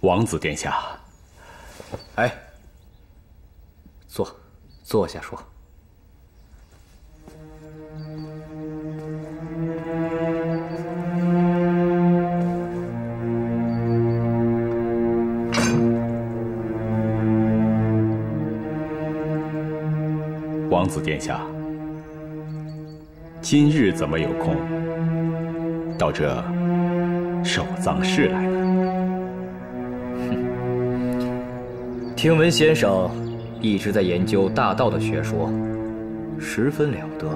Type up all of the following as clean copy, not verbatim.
王子殿下，哎，坐下说。王子殿下，今日怎么有空到这守藏室来呢？听闻先生一直在研究大道的学说，十分了得。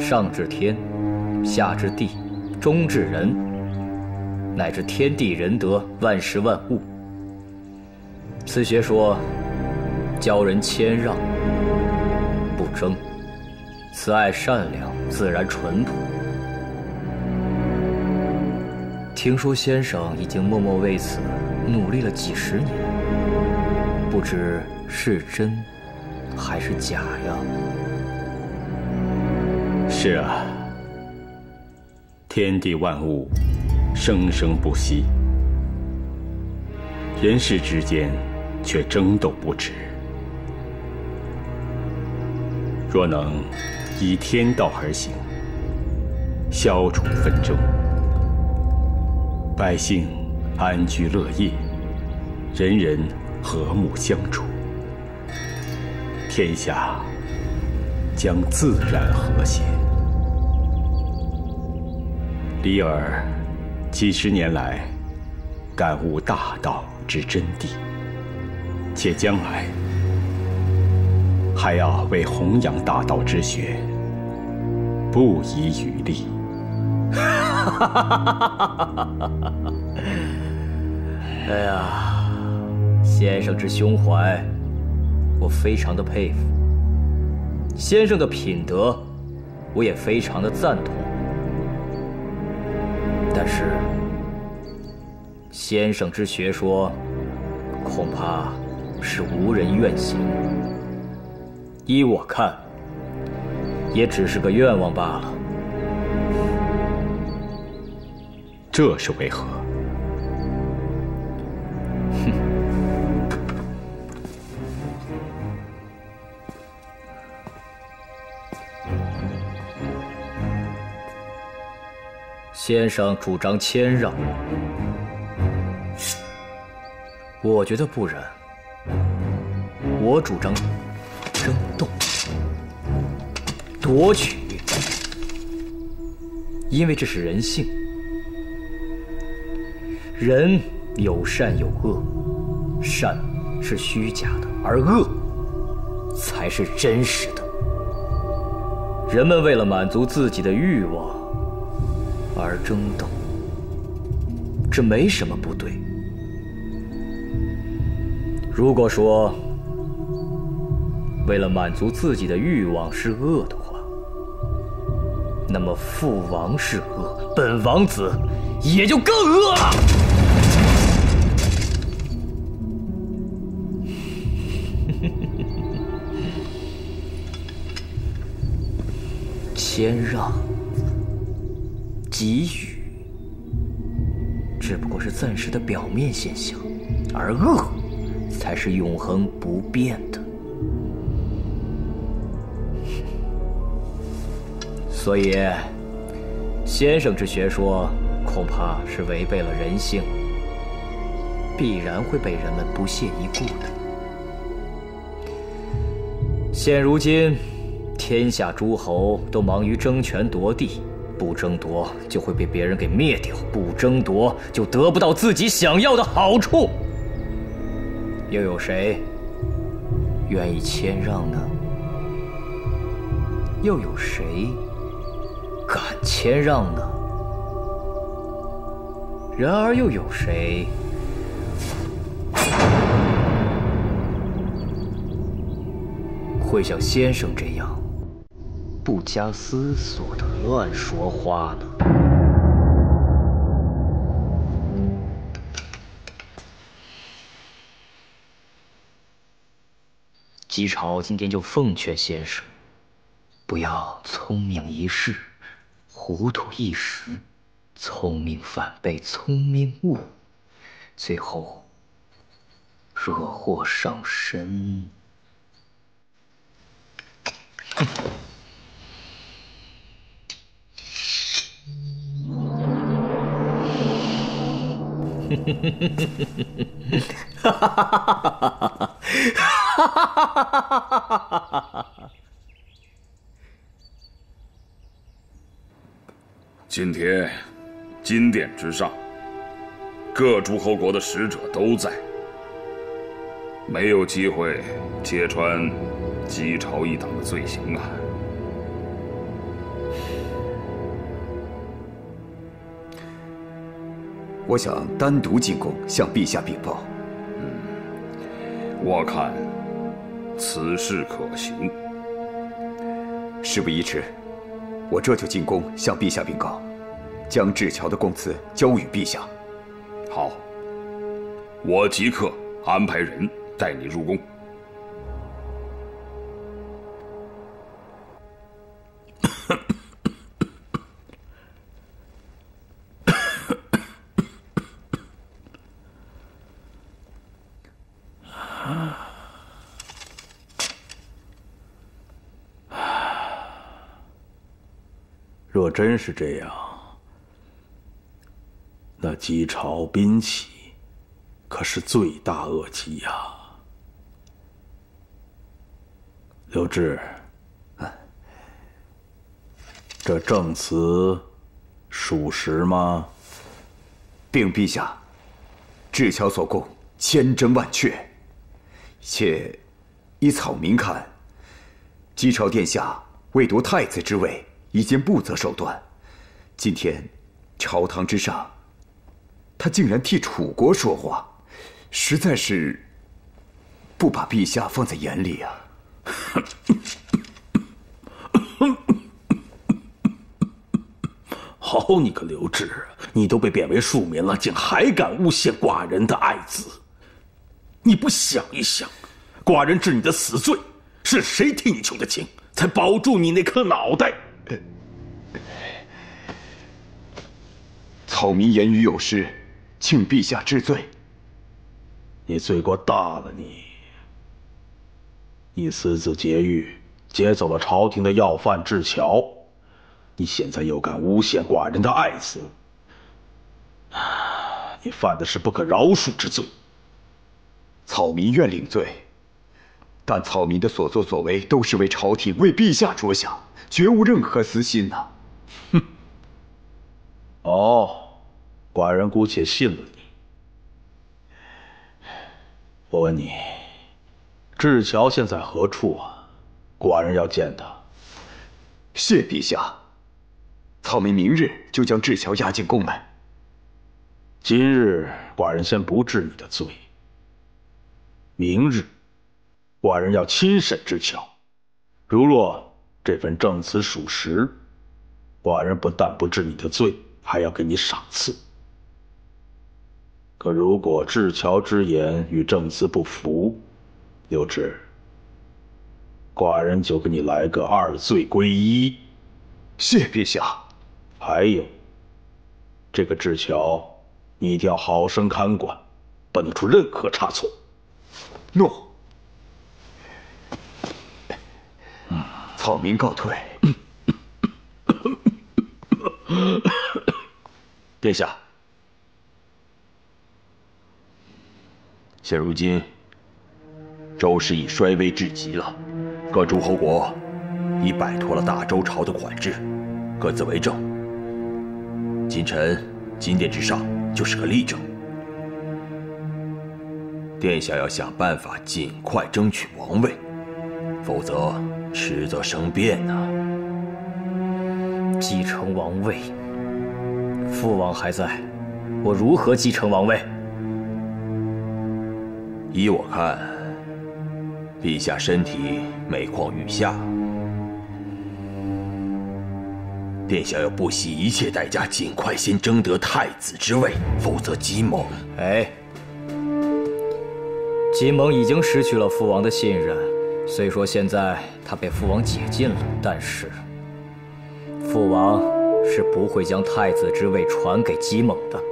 上至天，下至地，中至人，乃至天地人德，万事万物。此学说教人谦让，不争，慈爱善良，自然淳朴。听说先生已经默默为此努力了几十年，不知是真还是假呀？是啊，天地万物生生不息，人世之间却争斗不止。若能依天道而行，消除纷争，百姓安居乐业，人人和睦相处，天下将自然和谐。李耳几十年来感悟大道之真谛，且将来还要为弘扬大道之学不遗余力。哎呀，先生之胸怀，我非常的佩服；先生的品德，我也非常的赞同。但是，先生之学说，恐怕是无人愿行。依我看，也只是个愿望罢了。这是为何？先生主张谦让，我觉得不然。我主张争斗、夺取，因为这是人性。人有善有恶，善是虚假的，而恶才是真实的。人们为了满足自己的欲望而争斗，这没什么不对。如果说为了满足自己的欲望是恶的话，那么父王是恶，本王子也就更恶了。谦让、给予，只不过是暂时的表面现象，而恶才是永恒不变的。所以，先生之学说恐怕是违背了人性，必然会被人们不屑一顾的。现如今，天下诸侯都忙于争权夺地，不争夺就会被别人给灭掉，不争夺就得不到自己想要的好处。又有谁愿意谦让呢？又有谁敢谦让呢？然而又有谁会像先生这样不加思索的乱说话呢？姬朝今天就奉劝先生，不要聪明一世，糊涂一时，聪明反被聪明误，最后惹祸上身。哈哈哈哈哈！今天，金殿之上，各诸侯国的使者都在，没有机会揭穿姬朝一党的罪行啊！我想单独进宫向陛下禀报。我看此事可行。事不宜迟，我这就进宫向陛下禀告，将智乔的供词交与陛下。好，我即刻安排人带你入宫。若真是这样，那姬朝兵起可是罪大恶极呀！刘志，这证词属实吗？禀陛下，智乔所供千真万确，且依草民看，姬朝殿下为夺太子之位，已经不择手段。今天朝堂之上，他竟然替楚国说话，实在是不把陛下放在眼里啊！好你个刘志，你都被贬为庶民了，竟还敢诬陷寡人的爱子！你不想一想，寡人治你的死罪，是谁替你求的情，才保住你那颗脑袋？草民言语有失，请陛下治罪。你罪过大了你私自劫狱，劫走了朝廷的要犯智乔，你现在又敢诬陷寡人的爱子，你犯的是不可饶恕之罪。草民愿领罪，但草民的所作所为都是为朝廷、为陛下着想，绝无任何私心呐。哼。哦，寡人姑且信了你。我问你，智乔现在何处啊？寡人要见他。谢陛下。草民明日就将智乔押进宫门。今日寡人先不治你的罪，明日寡人要亲审智乔。如若这份证词属实，寡人不但不治你的罪，还要给你赏赐。可如果智乔之言与证词不符，刘志，寡人就给你来个二罪归一。谢陛下。还有，这个智乔，你一定要好生看管，不能出任何差错。诺。草民告退。殿下，现如今周氏已衰微至极了，各诸侯国已摆脱了大周朝的管制，各自为政。今臣金殿之上就是个例证。殿下要想办法尽快争取王位，否则迟则生变呐。继承王位，父王还在，我如何继承王位？依我看，陛下身体每况愈下，殿下要不惜一切代价，尽快先争得太子之位，否则姬蒙……姬蒙已经失去了父王的信任，虽说现在他被父王解禁了，但是父王是不会将太子之位传给姬蒙的。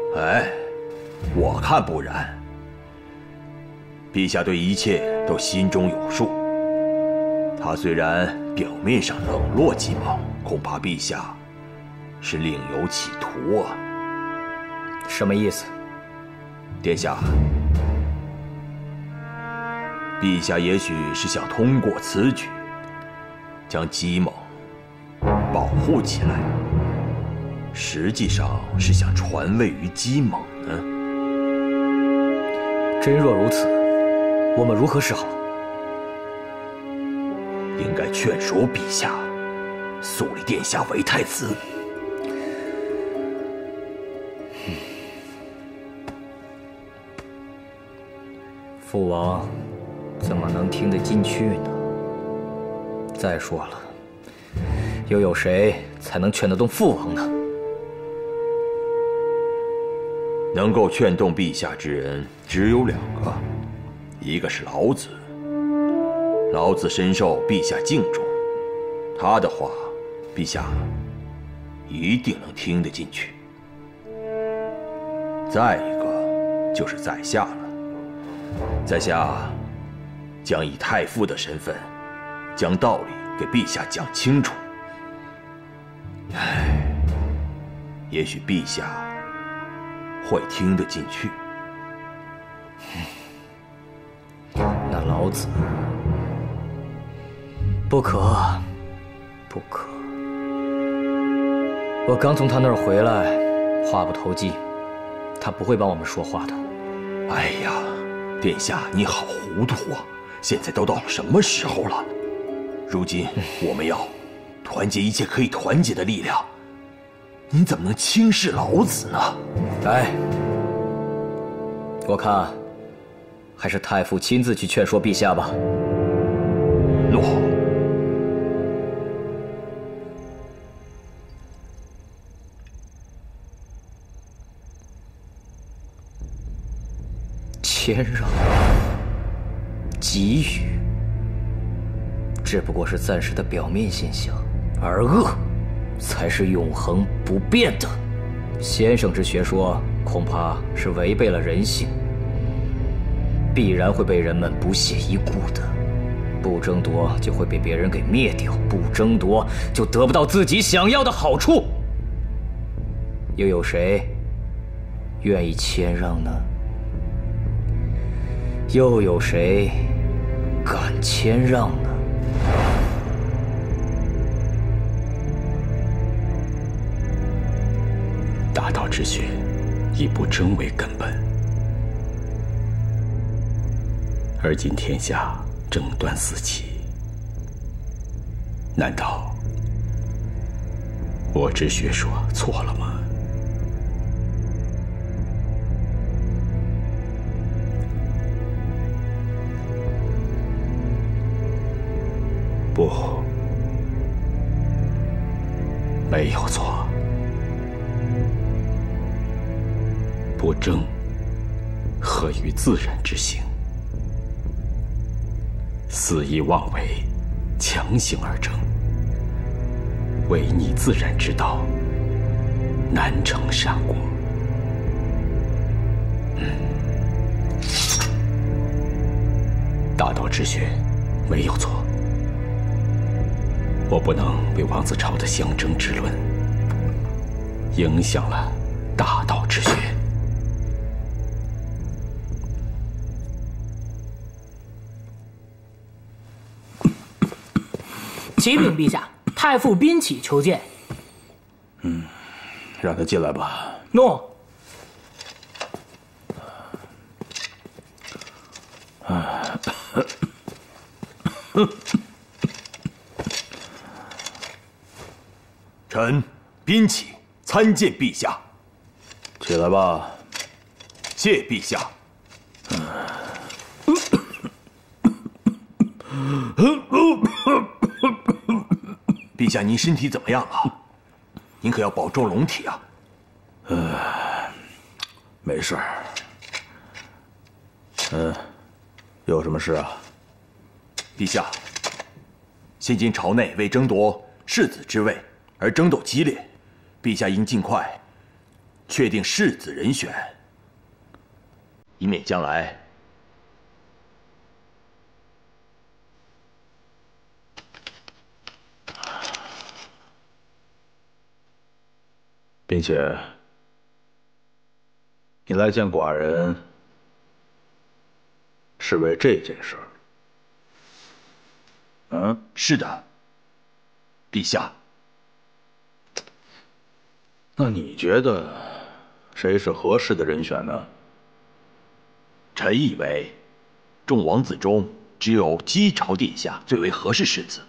我看不然。陛下对一切都心中有数。他虽然表面上冷落姬猛，恐怕陛下是另有企图啊。什么意思？殿下，陛下也许是想通过此举，将姬猛保护起来，实际上是想传位于姬猛呢。真若如此，我们如何是好？应该劝说陛下，肃立殿下为太子。父王怎么能听得进去呢？再说了，又有谁才能劝得动父王呢？能够劝动陛下之人只有2个，一个是老子。老子深受陛下敬重，他的话，陛下一定能听得进去。再一个就是在下了，在下将以太傅的身份，将道理给陛下讲清楚。唉，也许陛下会听得进去。那老子不可，不可！我刚从他那儿回来，话不投机，他不会帮我们说话的。哎呀，殿下你好糊涂啊！现在都到了什么时候了？如今我们要团结一切可以团结的力量，您怎么能轻视老子呢？哎，我看还是太傅亲自去劝说陛下吧。诺。谦让、给予，只不过是暂时的表面现象，而恶才是永恒不变的。先生之学说恐怕是违背了人性，必然会被人们不屑一顾的。不争夺就会被别人给灭掉，不争夺就得不到自己想要的好处。又有谁愿意谦让呢？又有谁敢谦让呢？大道之学以不争为根本，而今天下争端四起，难道我之学说错了吗？不，没有错。不争，合于自然之行；肆意妄为，强行而争，违逆自然之道，难成善果。大道之学没有错。我不能为王子朝的相争之论影响了大道之学。启禀陛下，太傅宾起求见。让他进来吧。诺。臣宾起参见陛下。起来吧。谢陛下。陛下，您身体怎么样了？您可要保重龙体啊。没事儿。有什么事啊？陛下，现今朝内为争夺世子之位而争斗激烈，陛下应尽快确定世子人选。以免将来。并且，你来见寡人是为这件事儿。嗯，是的，陛下。那你觉得谁是合适的人选呢？臣以为，众王子中只有姬朝殿下最为合适世子。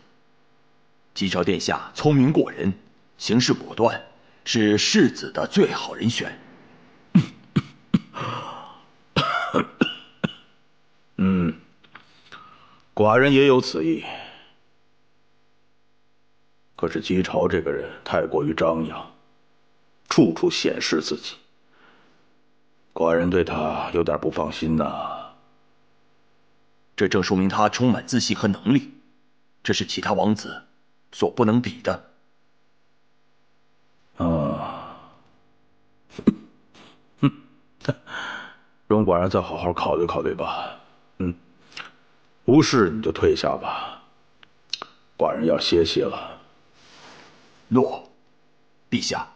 姬朝殿下聪明过人，行事果断，是世子的最好人选。寡人也有此意。可是姬朝这个人太过于张扬，处处显示自己，寡人对他有点不放心呐。这正说明他充满自信和能力，这是其他王子所不能比的。容寡人再好好考虑考虑吧。无事你就退下吧，寡人要歇息了。诺，陛下。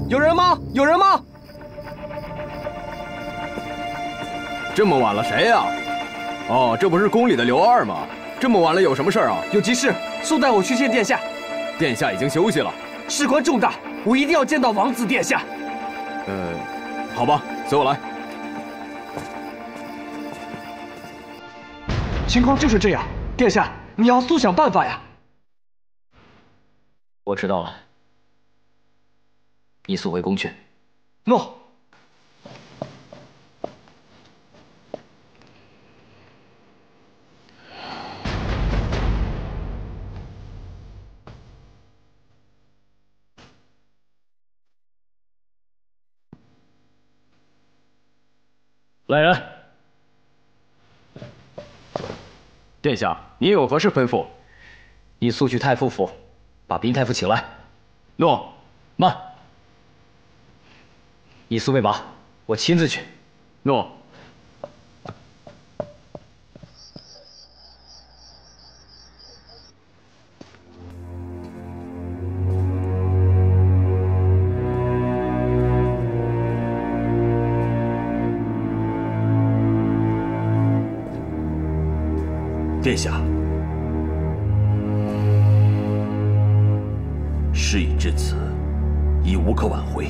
有人吗？有人吗？这么晚了，谁呀？哦，这不是宫里的刘二吗？这么晚了，有什么事儿啊？有急事，速带我去见殿下。殿下已经休息了，事关重大，我一定要见到王子殿下。好吧，随我来。情况就是这样，殿下，你要速想办法呀。我知道了，你速回宫去。诺。来人！殿下，您有何事吩咐？你速去太傅府，把彬太傅请来。诺。慢！你速备马，我亲自去。诺。殿下，事已至此，已无可挽回。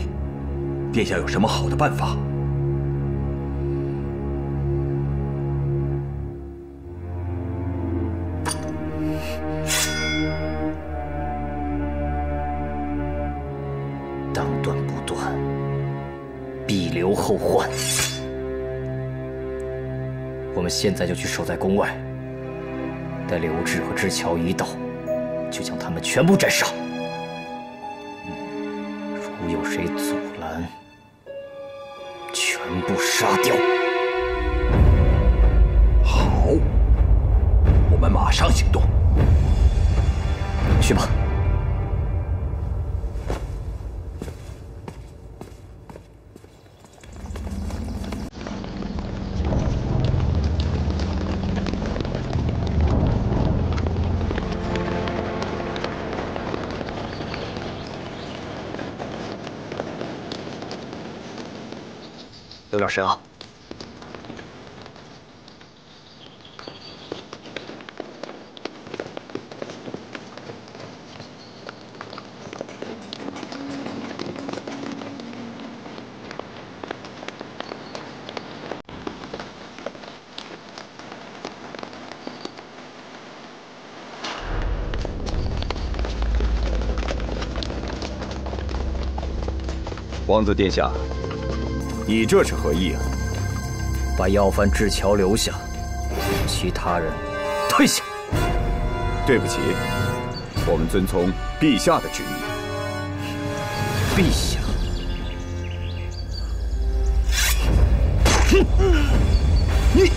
殿下有什么好的办法？当断不断，必留后患。我们现在就去守在宫外。待刘志和知乔一到，就将他们全部斩杀。如有谁阻拦，全部杀掉。好，我们马上行动。去吧。有点深奥。王子殿下，你这是何意啊？把要犯智乔留下，其他人退下。对不起，我们遵从陛下的旨意。陛下，你，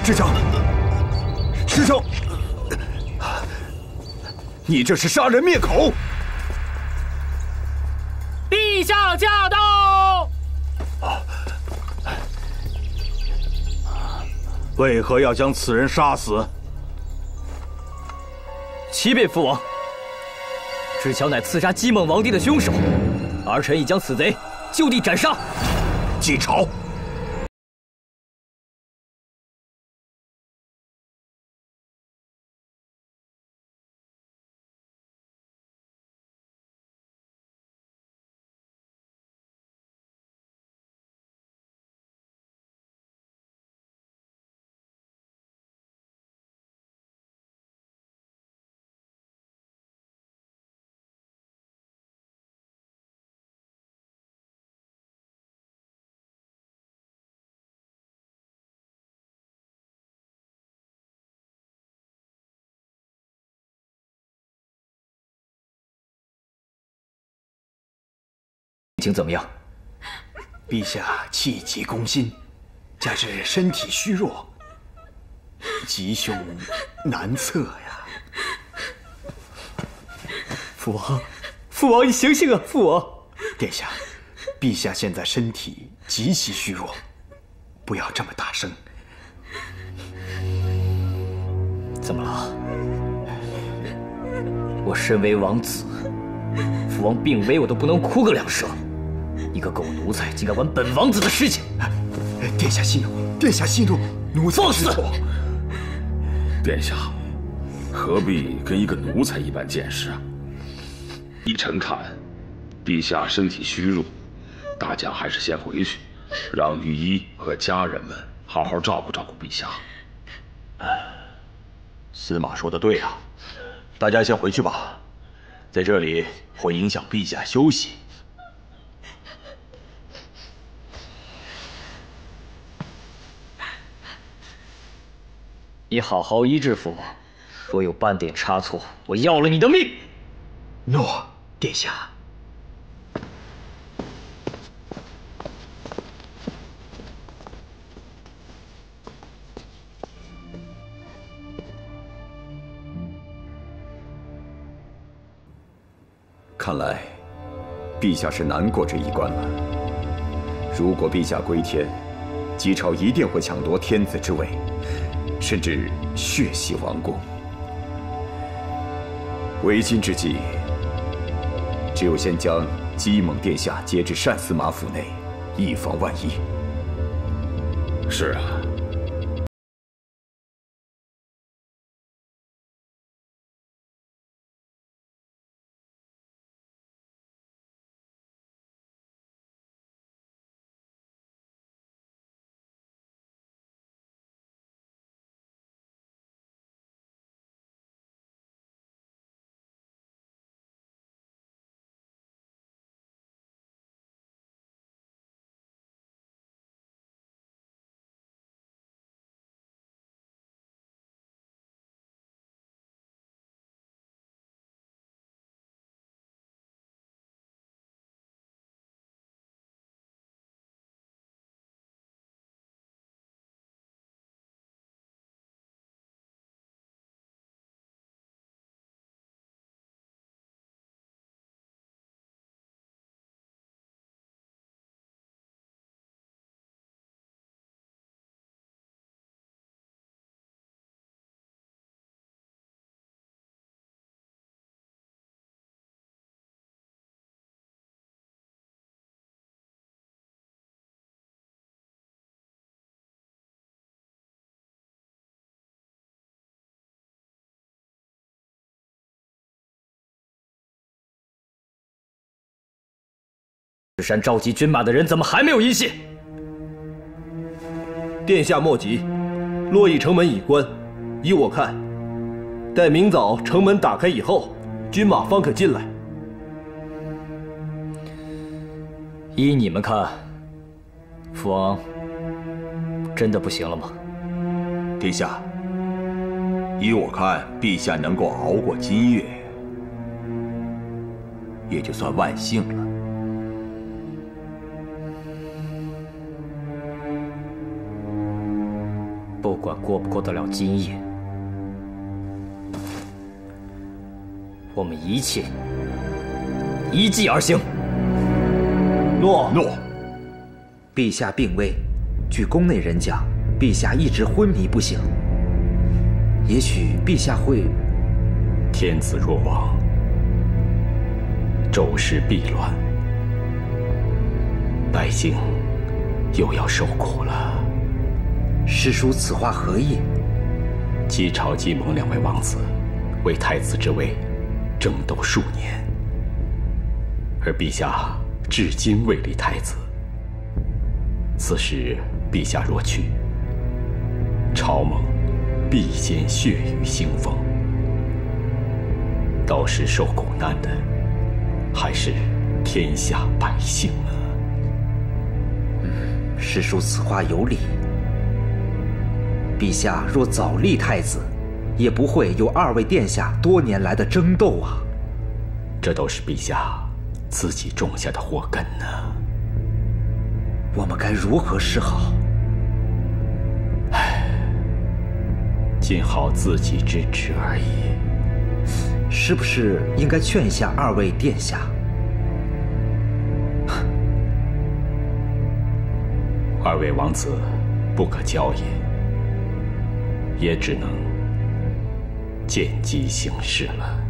智交，师兄，你这是杀人灭口！陛下驾到！为何要将此人杀死？启禀父王，智巧乃刺杀姬猛王帝的凶手，儿臣已将此贼就地斩杀。继朝。情怎么样？陛下气急攻心，加之身体虚弱，吉凶难测呀。父王，父王，你醒醒啊！父王，殿下，陛下现在身体极其虚弱，不要这么大声。怎么了？我身为王子，父王病危，我都不能哭个两声。一个狗奴才竟敢玩本王子的事情！殿下息怒，殿下息怒，奴才知错。殿下，何必跟一个奴才一般见识啊？依臣看，陛下身体虚弱，大家还是先回去，让御医和家人们好好照顾照顾陛下。司马说的对啊，大家先回去吧，在这里会影响陛下休息。你好好医治父王，若有半点差错，我要了你的命！诺，殿下。看来，陛下是难过这一关了。如果陛下归天，姬朝一定会抢夺天子之位。甚至血洗王宫。为今之计，只有先将姬猛殿下接至单司马府内，以防万一。是啊。赤山召集军马的人怎么还没有音信？殿下莫急，洛邑城门已关，依我看，待明早城门打开以后，军马方可进来。依你们看，父王真的不行了吗？殿下，依我看，陛下能够熬过今夜，也就算万幸了。不管过不过得了今夜，我们一切依计而行。诺。陛下病危，据宫内人讲，陛下一直昏迷不醒。也许陛下会……天子若亡，周室必乱，百姓又要受苦了。师叔此话何意？姬朝、姬蒙两位王子为太子之位争斗数年，而陛下至今未立太子。此时陛下若去，朝盟必先血雨腥风，到时受苦难的还是天下百姓呢。师叔此话有理。陛下若早立太子，也不会有二位殿下多年来的争斗啊。这都是陛下自己种下的祸根呢。我们该如何是好？尽好自己之职而已。是不是应该劝一下二位殿下？二位王子不可骄也只能见机行事了。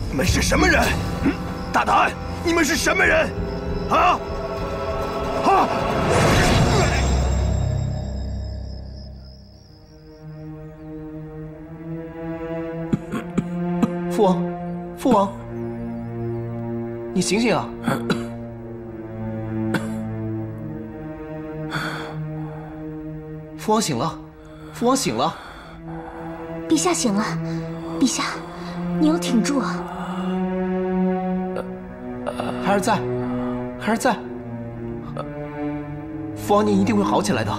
你们是什么人？大胆！你们是什么人？啊！啊！父王，父王，你醒醒啊！父王醒了，父王醒了。陛下醒了，陛下，你要挺住啊！孩儿在，孩儿在。父王，您一定会好起来的。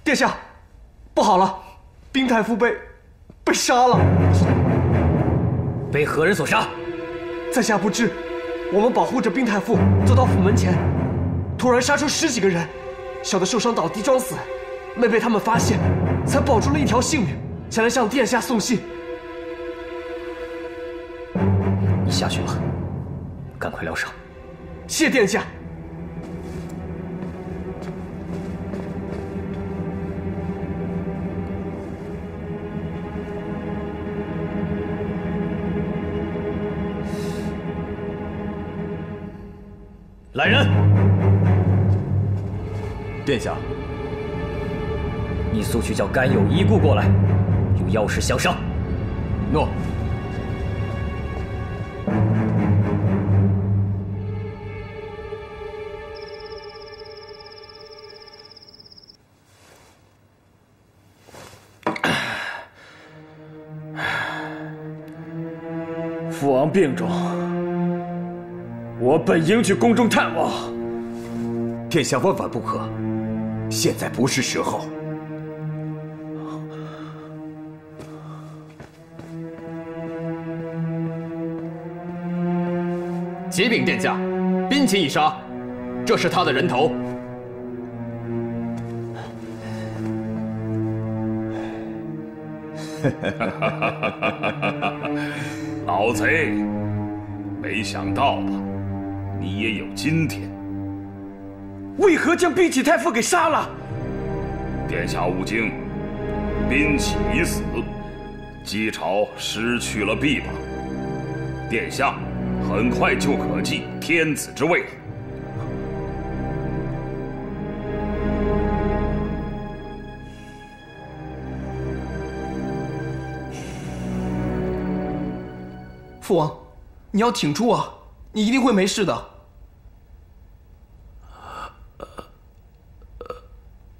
殿下，不好了，冰太傅被杀了。被何人所杀？在下不知。我们保护着冰太傅走到府门前，突然杀出10几个人，小的受伤倒地装死，没被他们发现，才保住了一条性命，前来向殿下送信。你下去吧，赶快疗伤。谢殿下。来人！殿下，你速去叫甘有一顾过来，有要事相商。诺。父王病重，我本应去宫中探望。殿下万万不可，现在不是时候。启禀殿下，兵器已杀，这是他的人头。老贼，没想到吧？你也有今天。为何将兵启太傅给杀了？殿下勿惊，兵启已死，姬朝失去了臂膀，殿下很快就可继天子之位了。父王，你要挺住啊！你一定会没事的。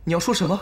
你要说什么？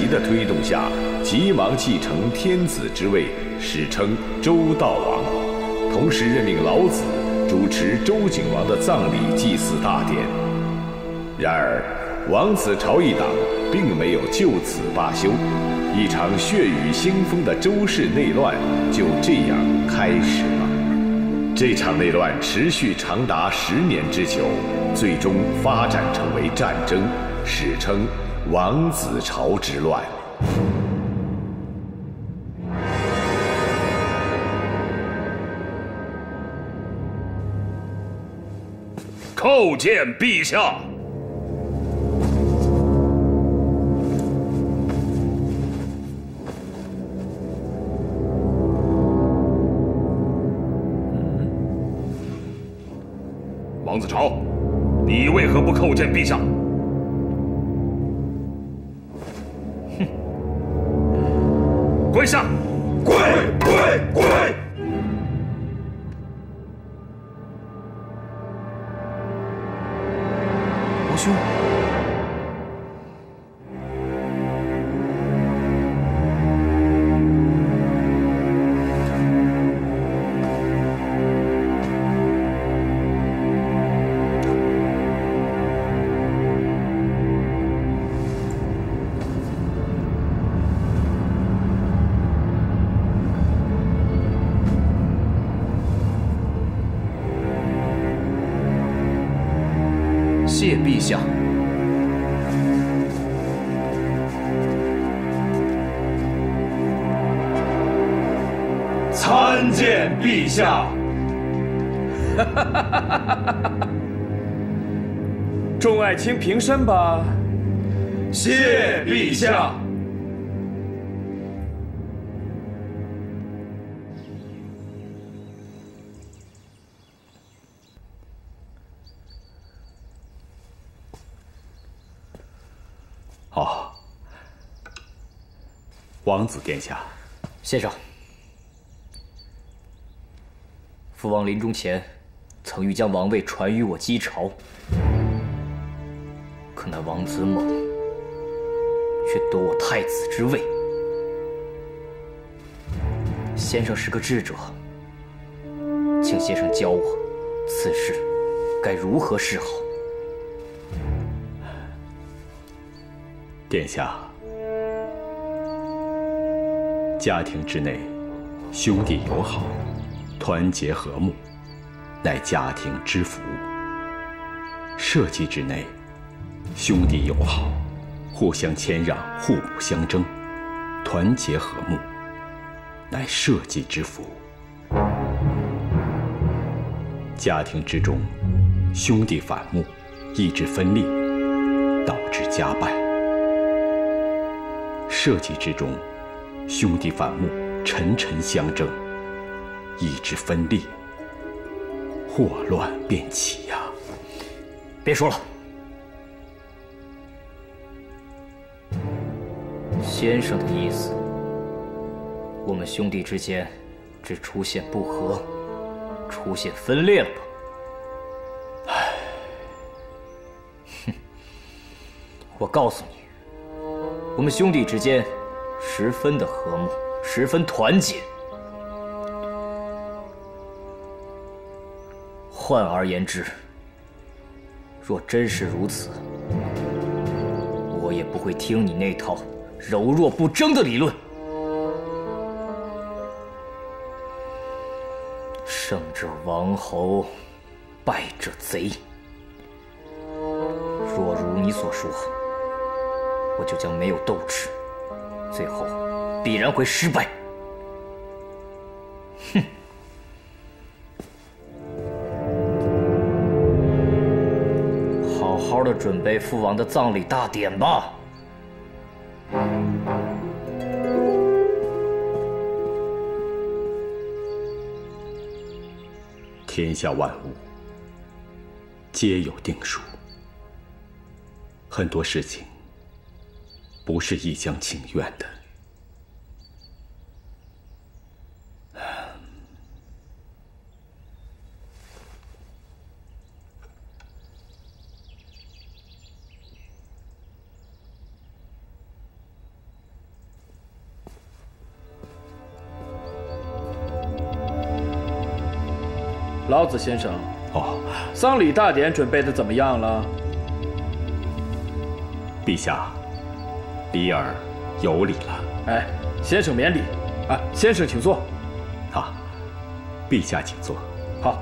的推动下，急忙继承天子之位，史称周悼王。同时任命老子主持周景王的葬礼祭祀大典。然而，王子朝一党并没有就此罢休，一场血雨腥风的周氏内乱就这样开始了。这场内乱持续长达10年之久，最终发展成为战争，史称王子朝之乱。叩见陛下。王子朝，你为何不叩见陛下？哼！跪下！跪！王兄。谢陛下。参见陛下。众爱卿平身吧。谢陛下。王子殿下，先生，父王临终前曾欲将王位传于我姬朝，可那王子猛却夺我太子之位。先生是个智者，请先生教我此事该如何是好。殿下，家庭之内，兄弟友好，团结和睦，乃家庭之福；社稷之内，兄弟友好，互相谦让，互不相争，团结和睦，乃社稷之福。家庭之中，兄弟反目，意志分裂，导致家败；社稷之中，兄弟反目，沉沉相争，意志分裂，祸乱便起呀！别说了，先生的意思，我们兄弟之间只出现不和，出现分裂了吧？唉，哼！我告诉你，我们兄弟之间十分的和睦，十分团结。换而言之，若真是如此，我也不会听你那套柔弱不争的理论。胜者王侯，败者贼。若如你所说，我就将没有斗志，最后必然会失败。哼！好好的准备父王的葬礼大典吧。天下万物皆有定数，很多事情不是一厢情愿的。老子先生，哦，丧礼大典准备的怎么样了？陛下，礼儿有礼了。哎，先生免礼。啊，先生请坐。啊，陛下请坐。好。